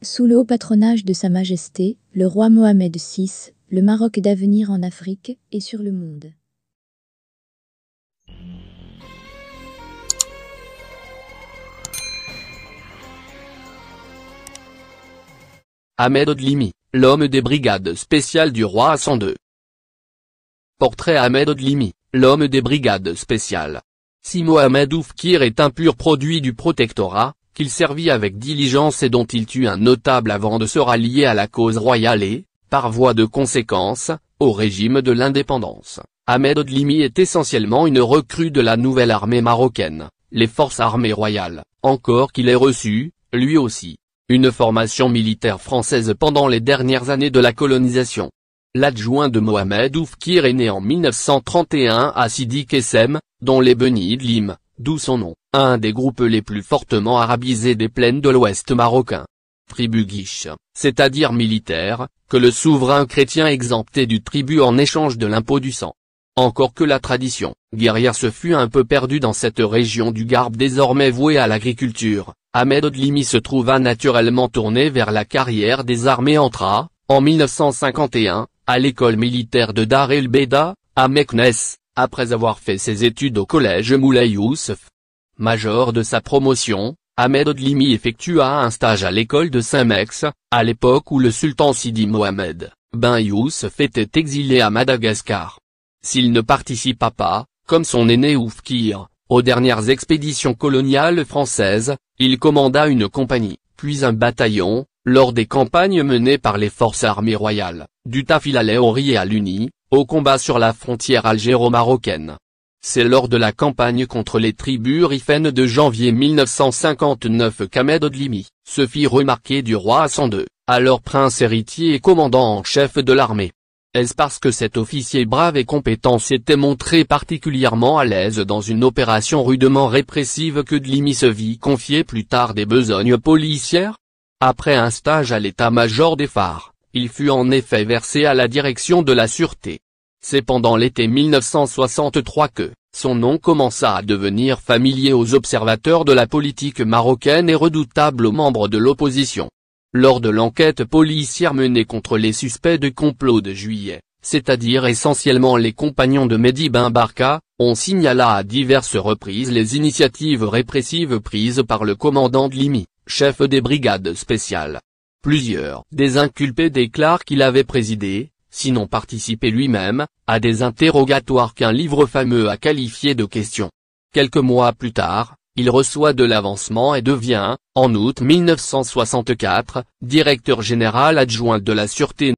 Sous le haut patronage de Sa Majesté, le roi Mohamed VI, le Maroc d'avenir en Afrique et sur le monde. Ahmed Odlimi, l'homme des brigades spéciales du roi Hassan II. Portrait Ahmed Odlimi, l'homme des brigades spéciales. Si Mohamed Oufkir est un pur produit du protectorat, qu'il servit avec diligence et dont il tue un notable avant de se rallier à la cause royale et, par voie de conséquence, au régime de l'indépendance, Ahmed Odlimi est essentiellement une recrue de la nouvelle armée marocaine, les forces armées royales, encore qu'il ait reçu, lui aussi, une formation militaire française pendant les dernières années de la colonisation. L'adjoint de Mohamed Oufkir est né en 1931 à Sidi Kessem, dont les Beni Idlim, d'où son nom, un des groupes les plus fortement arabisés des plaines de l'ouest marocain. Tribu guiche, c'est-à-dire militaire, que le souverain chrétien exemptait du tribut en échange de l'impôt du sang. Encore que la tradition guerrière se fût un peu perdue dans cette région du Garbe désormais vouée à l'agriculture, Ahmed Odlimi se trouva naturellement tourné vers la carrière des armées entra, en 1951, à l'école militaire de Dar el Beida, à Meknès, après avoir fait ses études au collège Moulay Youssef. Major de sa promotion, Ahmed Odlimi effectua un stage à l'école de Saint-Mex, à l'époque où le sultan Sidi Mohamed Ben Youssef était exilé à Madagascar. S'il ne participa pas, comme son aîné Oufkir, aux dernières expéditions coloniales françaises, il commanda une compagnie, puis un bataillon, lors des campagnes menées par les forces armées royales, du Tafil au Riz et à l'Uni, au combat sur la frontière algéro-marocaine. C'est lors de la campagne contre les tribus rifènes de janvier 1959 qu'Ahmed Odlimi se fit remarquer du roi Hassan II, alors prince héritier et commandant en chef de l'armée. Est-ce parce que cet officier brave et compétent s'était montré particulièrement à l'aise dans une opération rudement répressive que Odlimi se vit confier plus tard des besognes policières? Après un stage à l'état-major des phares, il fut en effet versé à la direction de la sûreté. C'est pendant l'été 1963 que son nom commença à devenir familier aux observateurs de la politique marocaine et redoutable aux membres de l'opposition. Lors de l'enquête policière menée contre les suspects de complot de juillet, c'est-à-dire essentiellement les compagnons de Mehdi Ben Barka, on signala à diverses reprises les initiatives répressives prises par le commandant Odlimi, chef des brigades spéciales. Plusieurs des inculpés déclarent qu'il avait présidé, sinon participé lui-même, à des interrogatoires qu'un livre fameux a qualifiés de questions. Quelques mois plus tard, il reçoit de l'avancement et devient, en août 1964, directeur général adjoint de la Sûreté